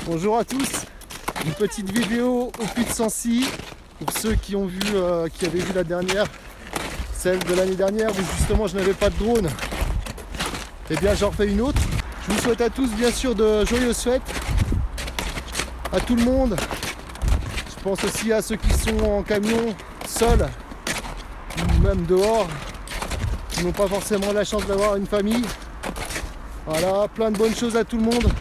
Bonjour à tous, une petite vidéo au Puy de Sancy pour ceux qui ont vu, qui avaient vu la dernière, celle de l'année dernière où justement je n'avais pas de drone. Et bien j'en refais une autre. Je vous souhaite à tous bien sûr de joyeuses fêtes, à tout le monde. Je pense aussi à ceux qui sont en camion, seuls, ou même dehors, qui n'ont pas forcément la chance d'avoir une famille. Voilà, plein de bonnes choses à tout le monde.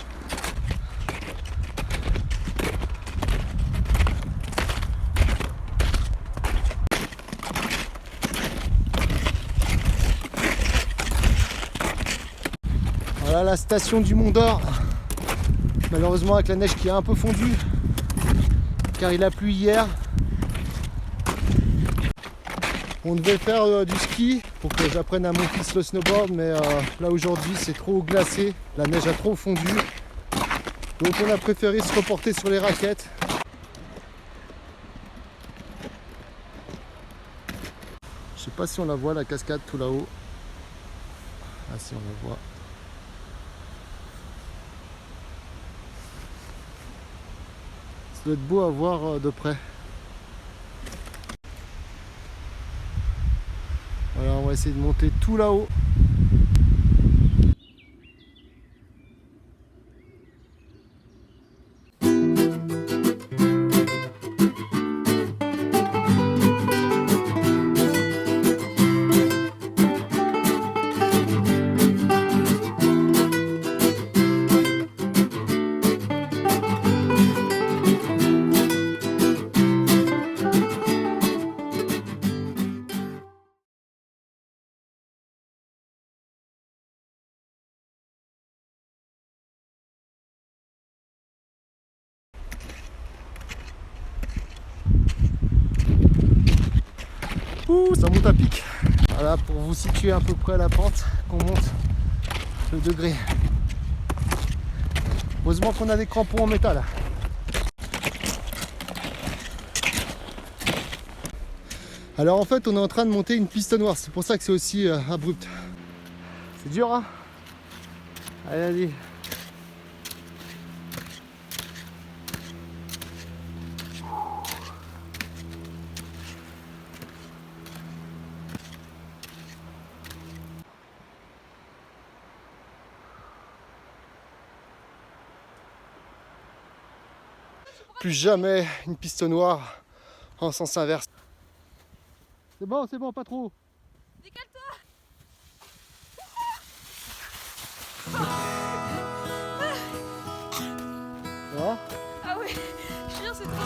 Voilà la station du Mont d'Or. Malheureusement avec la neige qui a un peu fondu, car il a plu hier. On devait faire du ski pour que j'apprenne à mon fils le snowboard, mais là aujourd'hui c'est trop glacé, la neige a trop fondu. Donc on a préféré se reporter sur les raquettes. Je sais pas si on la voit la cascade tout là-haut. Ah si, on la voit. Ça doit être beau à voir de près. Voilà, on va essayer de monter tout là-haut. Ouh, ça monte à pic. Voilà, pour vous situer à peu près la pente qu'on monte, le degré. Heureusement qu'on a des crampons en métal. Alors en fait on est en train de monter une piste noire, c'est pour ça que c'est aussi abrupt. C'est dur hein. Allez, allez. Plus jamais une piste noire en sens inverse. C'est bon, pas trop. Décale-toi. Voilà. Ah ouais, je suis sûr c'est trop cool.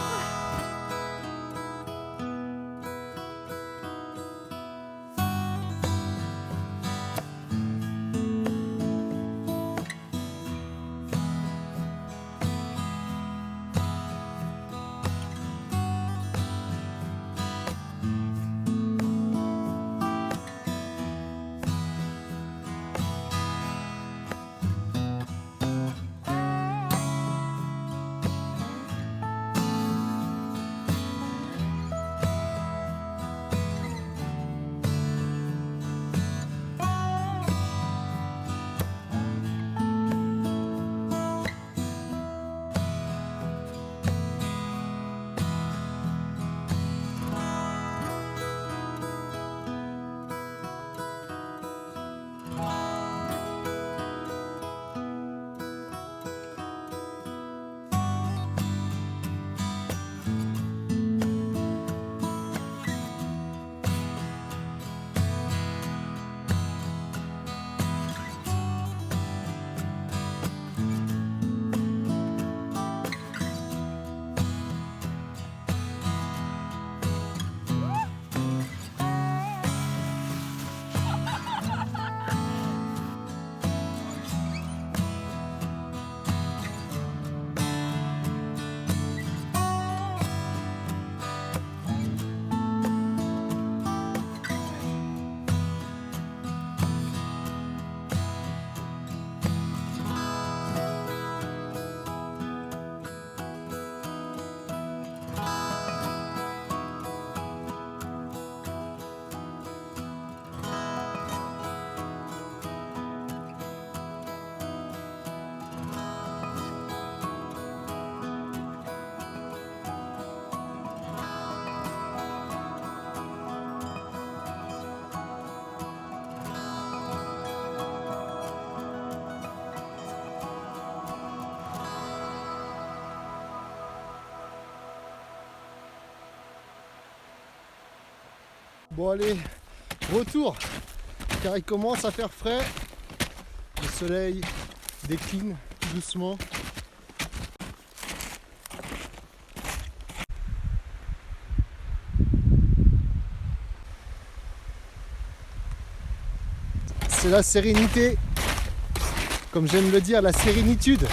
Bon allez, retour, car il commence à faire frais. Le soleil décline tout doucement. C'est la sérénité, comme j'aime le dire, la sérénitude.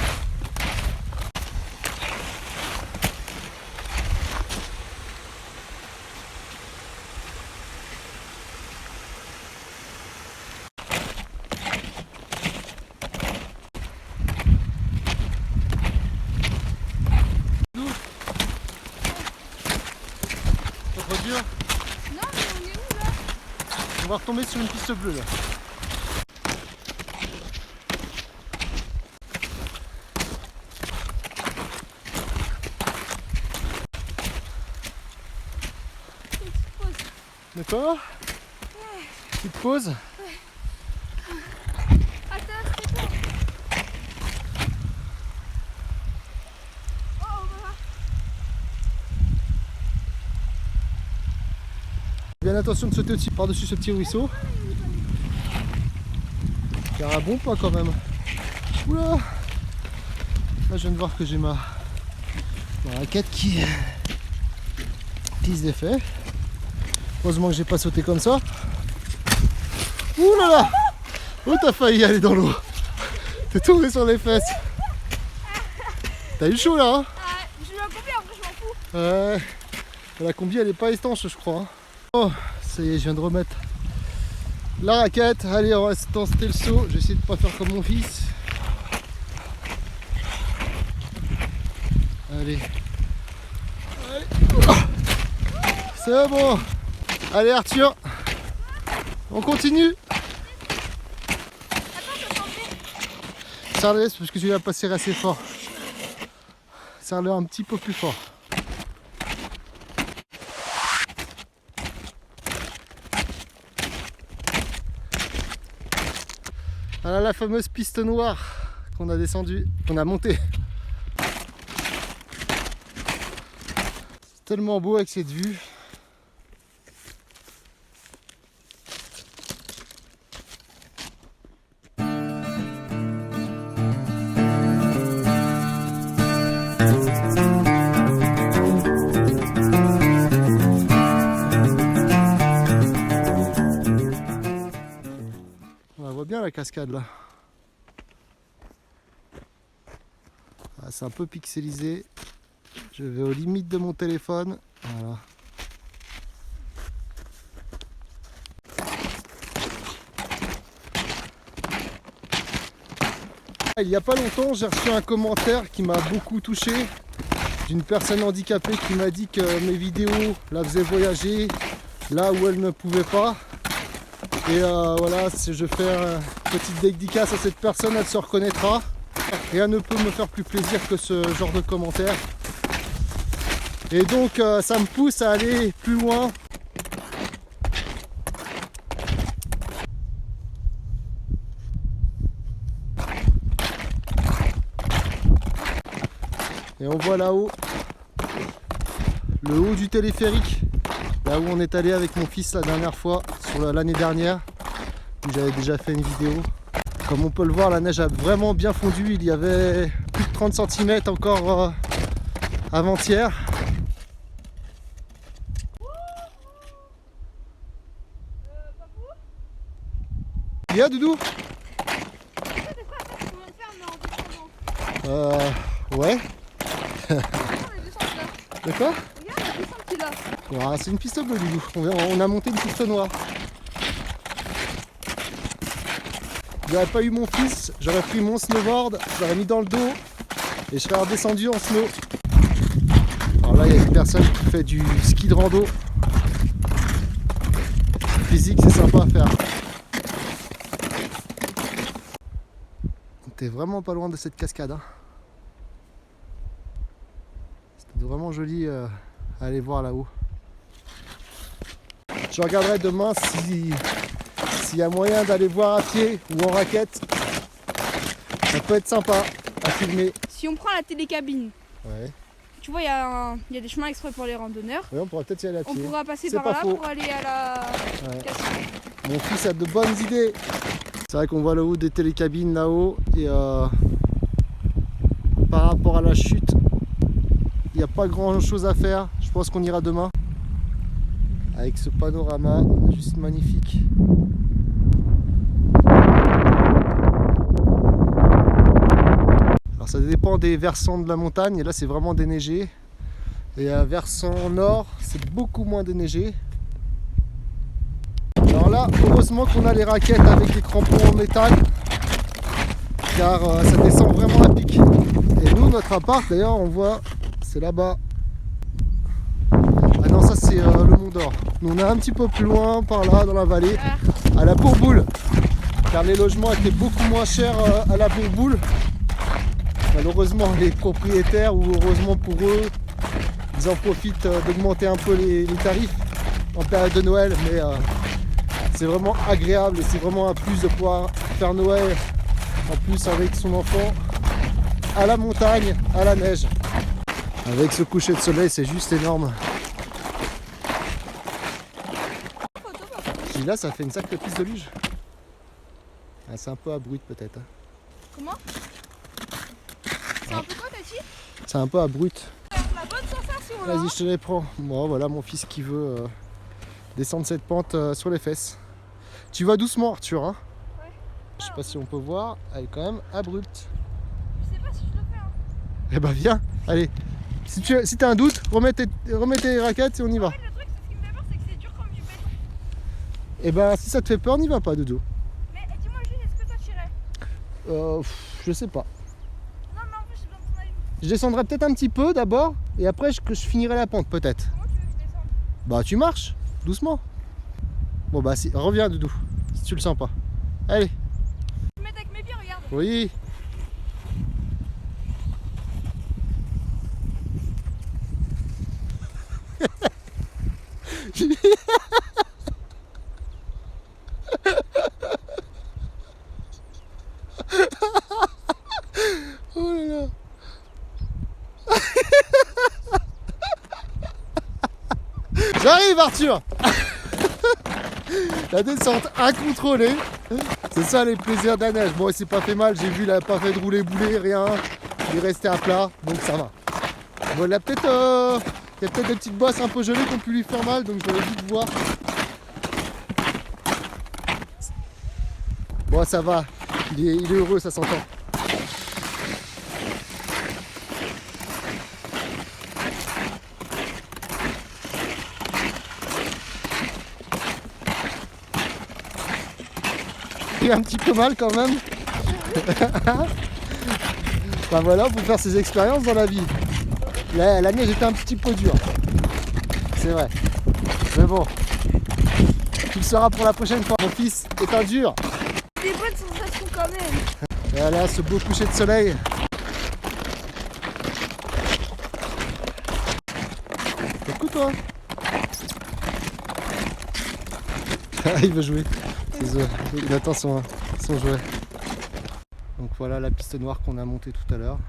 Pas trop dur. Non, mais on est où là? On va retomber sur une piste bleue là. D'accord. Petite pause. Attends, c'est bon. Oh, on va voir. Bien attention de sauter aussi par-dessus ce petit ruisseau. Il y a un bon pas quand même. Oula. Là je viens de voir que j'ai ma raquette qui se défait. Heureusement que j'ai pas sauté comme ça. Ouh là là. Oh t'as failli aller dans l'eau. T'es tombé sur les fesses. T'as eu chaud là hein? Ah, je vais en combien après, je m'en fous. La combi elle est pas étanche je crois. Hein. Oh ça y est je viens de remettre la raquette. Allez on va tenter le saut. Je vais essayer de pas faire comme mon fils. Allez. Allez. Oh. C'est bon. Allez Arthur. On continue. Attends, je vais t'enlever. Serre-le parce que tu vas passer assez fort. Serre-le un petit peu plus fort. Voilà la fameuse piste noire qu'on a descendue, qu'on a montée. C'est tellement beau avec cette vue. On voit bien la cascade là. Ah, c'est un peu pixelisé. Je vais aux limites de mon téléphone. Voilà. Il n'y a pas longtemps, j'ai reçu un commentaire qui m'a beaucoup touché d'une personne handicapée qui m'a dit que mes vidéos la faisaient voyager là où elle ne pouvait pas. Et voilà, si je fais une petite dédicace à cette personne, elle se reconnaîtra. Rien ne peut me faire plus plaisir que ce genre de commentaire. Et donc ça me pousse à aller plus loin. Et on voit là-haut le haut du téléphérique, là où on est allé avec mon fils la dernière fois, sur l'année dernière, où j'avais déjà fait une vidéo. Comme on peut le voir, la neige a vraiment bien fondu, il y avait plus de 30 cm encore avant-hier. Il y a Doudou? Ouais. D'accord? Regarde la descente qu'il a. Voilà, c'est une piste bleue Doudou. On a monté une piste noire. J'aurais pas eu mon fils, j'aurais pris mon snowboard, j'aurais mis dans le dos et je serais redescendu en snow. Alors là il y a une personne qui fait du ski de rando. Physique, c'est sympa à faire. T'es vraiment pas loin de cette cascade. Hein. C'était vraiment joli à aller voir là-haut. Je regarderai demain s'il y a moyen d'aller voir à pied ou en raquette. Ça peut être sympa à filmer. Si on prend la télécabine, Ouais. tu vois, il y a des chemins exprès pour les randonneurs. Oui, on pourra peut-être y aller à On pied. pourra passer C'est par pas là faux. pour aller à la Ouais. cascade. Mon fils a de bonnes idées. C'est vrai qu'on voit le haut des télécabines là-haut et par rapport à la chute, il n'y a pas grand chose à faire. Je pense qu'on ira demain avec ce panorama juste magnifique. Alors ça dépend des versants de la montagne et là c'est vraiment déneigé. Et à versant nord, c'est beaucoup moins déneigé. Alors là, heureusement qu'on a les raquettes avec des crampons en métal, car ça descend vraiment à pic. Et nous, notre appart, d'ailleurs, on voit, c'est là-bas. Ah non, ça c'est le Mont d'Or. Nous, on est un petit peu plus loin, par là, dans la vallée, à la Bourboule. Car les logements étaient beaucoup moins chers à la Bourboule. Malheureusement, les propriétaires, ou heureusement pour eux, ils en profitent d'augmenter un peu les tarifs en période de Noël. Mais c'est vraiment agréable et c'est vraiment un plus de pouvoir faire Noël en plus avec son enfant à la montagne, à la neige. Avec ce coucher de soleil, c'est juste énorme. Et là, ça fait une sacrée piste de luge. Ah, c'est un peu abrupt peut-être. Comment? C'est un peu quoi, Tati? C'est un peu abrupt. La bonne sensation là. Vas-y, je te les prends. Bon, voilà mon fils qui veut descendre cette pente sur les fesses. Tu vas doucement, Arthur. Hein. Ouais. Je sais pas si on peut voir, elle est quand même abrupte. Je sais pas si je le fais. Hein. Eh ben viens, allez. Si tu as un doute, remets tes raquettes et on y va. En fait, le truc, ce qui me fait peur, c'est que c'est dur comme du béton. Eh ben si ça te fait peur, n'y va pas, Dodo. Mais dis-moi juste, est-ce que toi t'irais? Je sais pas. Non, mais en plus, j'ai besoin de ton avis. Je descendrai peut-être un petit peu d'abord et après je finirai la pente peut-être. Comment tu veux que je descende? Bah tu marches, doucement. Bon bah si, reviens Doudou, si tu le sens pas. Allez. Je vais me mettre avec mes pieds, regarde. Oui. Oh là là. J'arrive Arthur. La descente incontrôlée. C'est ça les plaisirs de la neige. Bon il s'est pas fait mal, j'ai vu il a pas fait de rouler bouler, rien. Il est resté à plat, donc ça va. Bon il y a peut-être des petites bosses un peu gelées qui ont pu lui faire mal, donc je vais vite voir. Bon ça va, il est heureux, ça s'entend. Il a un petit peu mal quand même. Ben voilà, faut faire ses expériences dans la vie. La neige était un petit peu dure. C'est vrai. Mais bon. Tu le sauras pour la prochaine fois. Mon fils est un dur. Des bonnes sensations quand même. Et voilà, ce beau coucher de soleil. Écoute-toi. Il veut jouer. Il attend son jouet. Donc voilà la piste noire qu'on a montée tout à l'heure.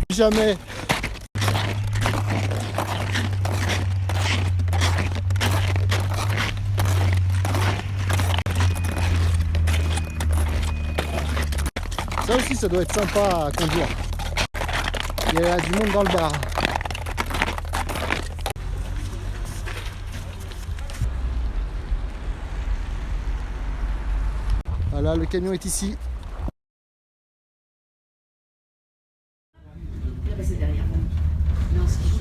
Jamais. Ça aussi, ça doit être sympa à conduire. Il y a du monde dans le bar. Voilà, le camion est ici. C'est derrière. Non, c'est juste.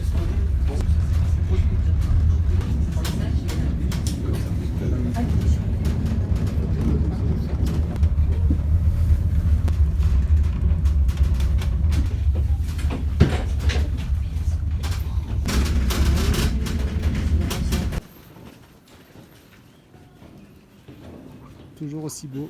Toujours aussi beau.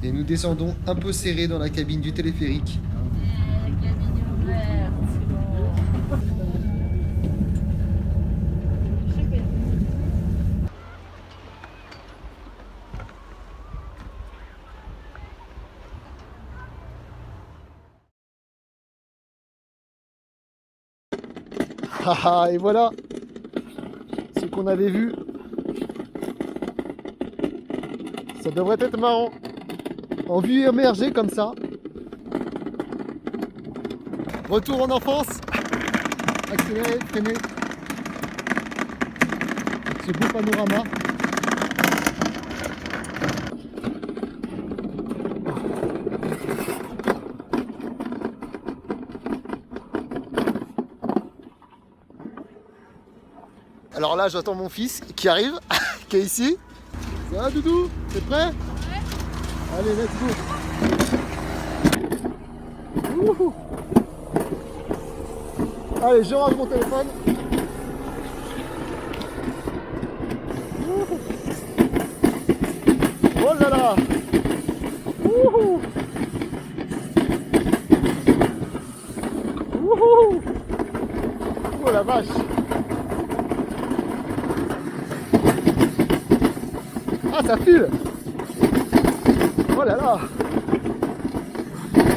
Et nous descendons un peu serré dans la cabine du téléphérique. Haha, et voilà ce qu'on avait vu. Ça devrait être marrant. En vue immergée comme ça. Retour en enfance. Accéléré, freiner. Ce beau panorama. Alors là, j'attends mon fils qui arrive, qui est ici. Ça va, Doudou? T'es prêt? Ouais. Allez, let's go. Wouhou. Allez, je range mon téléphone. Wouhou. Oh là là. Wouhou. Wouhou. Oh la vache. Ah, ça file! Oh là là!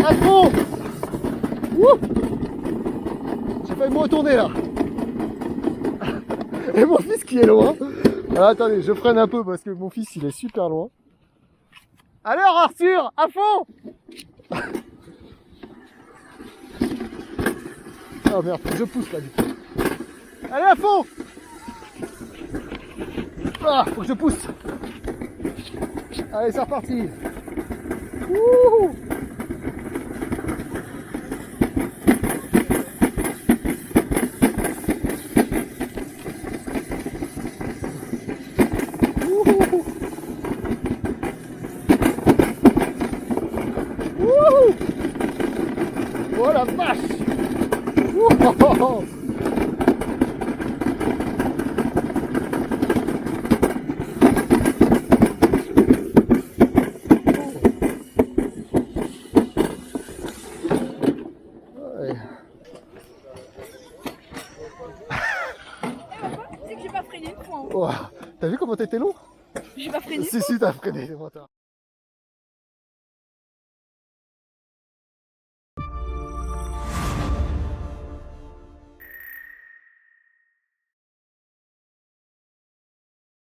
À fond! Wouh! J'ai failli me retourner là! Et mon fils qui est loin! Alors, attendez, je freine un peu parce que mon fils il est super loin. Alors Arthur, à fond! Oh merde, faut que je pousse là du coup. Allez à fond! Ah, faut que je pousse! Allez, c'est reparti. Wouhou. Wouhou. Wouhou. Oh la vache. Wouhou. C'est que j'ai pas freiné une fois. Oh, t'as vu comment t'étais long? J'ai pas freiné. Si, t'as freiné.